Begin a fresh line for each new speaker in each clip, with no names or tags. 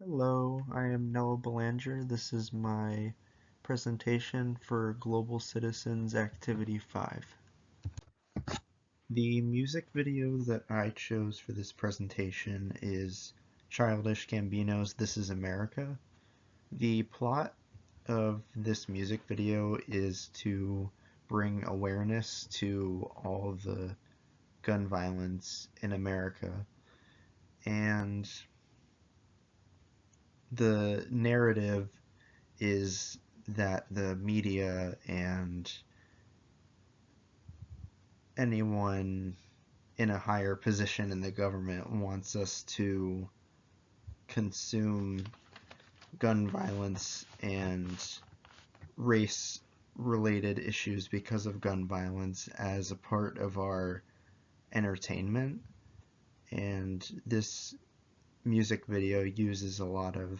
Hello, I am Noah Belanger. This is my presentation for Global Citizens Activity 5. The music video that I chose for this presentation is Childish Gambino's This Is America. The plot of this music video is to bring awareness to all the gun violence in America, and the narrative is that the media and anyone in a higher position in the government wants us to consume gun violence and race related issues because of gun violence as a part of our entertainment. And this music video uses a lot of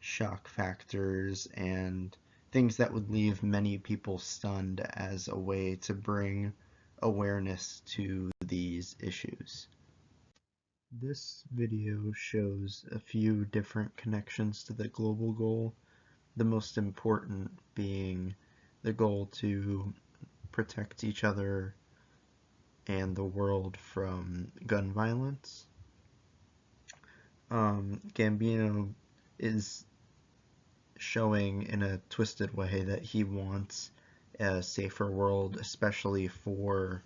shock factors and things that would leave many people stunned as a way to bring awareness to these issues. This video shows a few different connections to the global goal, the most important being the goal to protect each other and the world from gun violence. Gambino is showing in a twisted way that he wants a safer world, especially for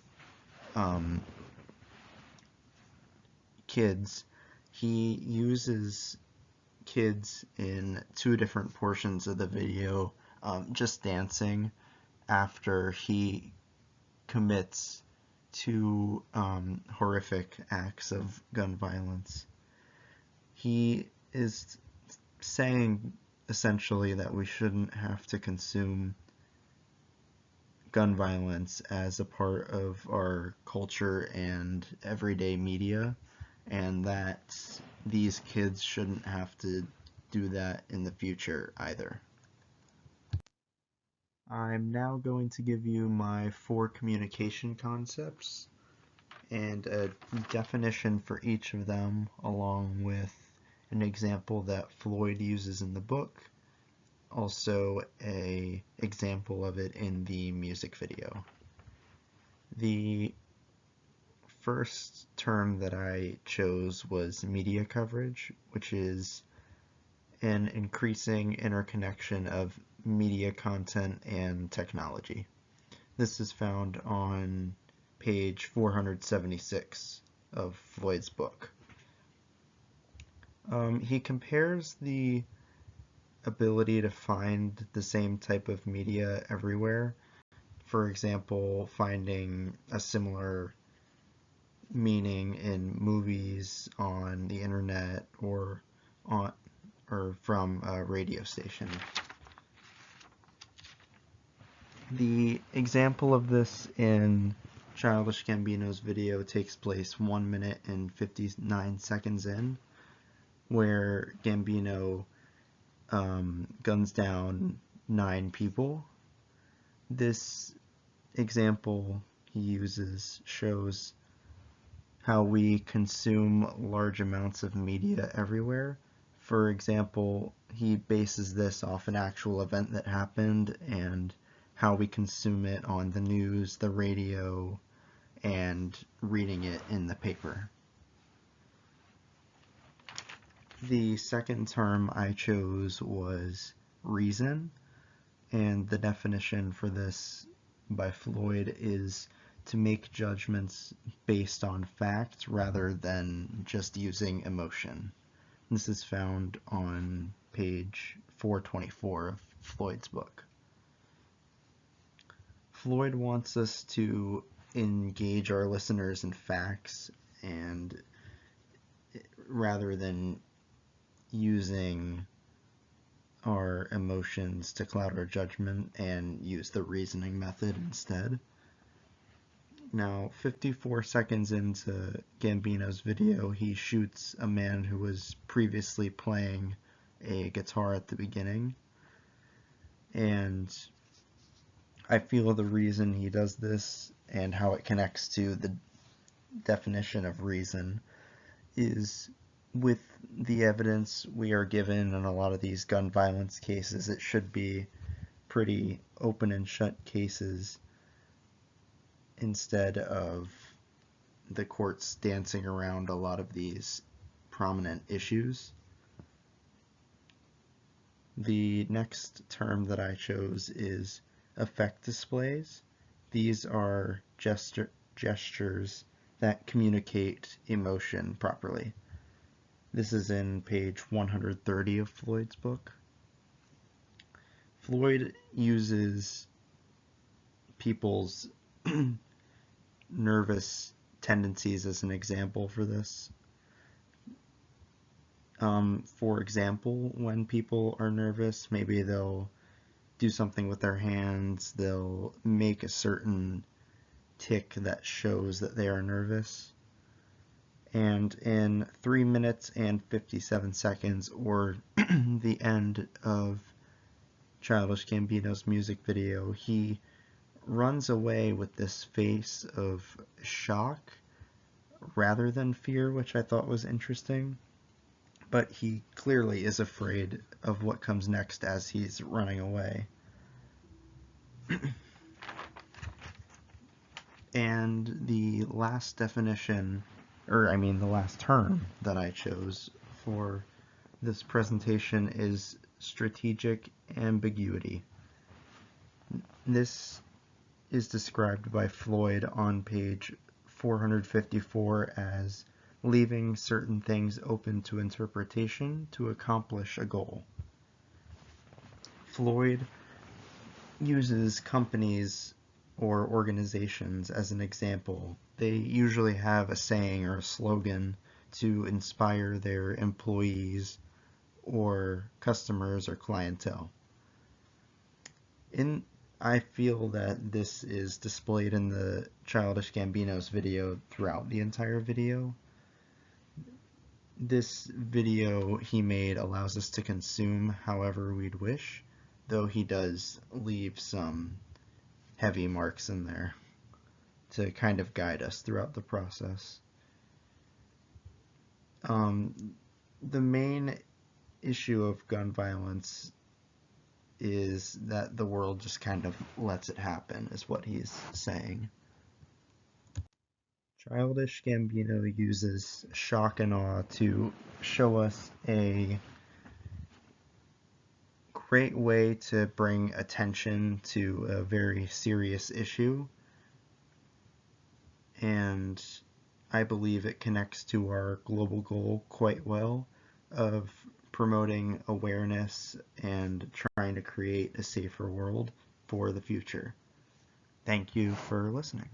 kids. He uses kids in two different portions of the video, just dancing after he commits two horrific acts of gun violence. He is saying essentially that we shouldn't have to consume gun violence as a part of our culture and everyday media, and that these kids shouldn't have to do that in the future either. I'm now going to give you my 4 communication concepts and a definition for each of them, along with an example that Floyd uses in the book, also a example of it in the music video. The first term that I chose was media coverage, which is an increasing interconnection of media content and technology. This is found on page 476 of Floyd's book. He compares the ability to find the same type of media everywhere. For example, finding a similar meaning in movies, on the internet, or from a radio station. The example of this in Childish Gambino's video takes place 1 minute and 59 seconds in, where Gambino guns down 9 people. This example he uses shows how we consume large amounts of media everywhere. For example, he bases this off an actual event that happened and how we consume it on the news, the radio, and reading it in the paper. The second term I chose was reason, and the definition for this by Floyd is to make judgments based on facts rather than just using emotion. This is found on page 424 of Floyd's book. Floyd wants us to engage our listeners in facts and rather than using our emotions to cloud our judgment and use the reasoning method instead. Now, 54 seconds into Gambino's video, he shoots a man who was previously playing a guitar at the beginning. And I feel the reason he does this and how it connects to the definition of reason is with the evidence we are given in a lot of these gun violence cases, it should be pretty open and shut cases instead of the courts dancing around a lot of these prominent issues. The next term that I chose is effect displays. These are gestures that communicate emotion properly. This is in page 130 of Floyd's book. Floyd uses people's nervous tendencies as an example for this. For example, when people are nervous, maybe they'll do something with their hands, they'll make a certain tick that shows that they are nervous. And in 3 minutes and 57 seconds, or the end of Childish Gambino's music video, he runs away with this face of shock rather than fear, which I thought was interesting. But he clearly is afraid of what comes next as he's running away. And the last definition, the last term that I chose for this presentation is strategic ambiguity. This is described by Floyd on page 454 as leaving certain things open to interpretation to accomplish a goal. Floyd uses companies or organizations as an example. They usually have a saying or a slogan to inspire their employees or customers or clientele. I feel that this is displayed in the Childish Gambino's video throughout the entire video. This video he made allows us to consume however we'd wish, though he does leave some heavy marks in there to kind of guide us throughout the process. The main issue of gun violence is that the world just kind of lets it happen, is what he's saying. Childish Gambino uses shock and awe to show us a great way to bring attention to a very serious issue, and I believe it connects to our global goal quite well of promoting awareness and trying to create a safer world for the future. Thank you for listening.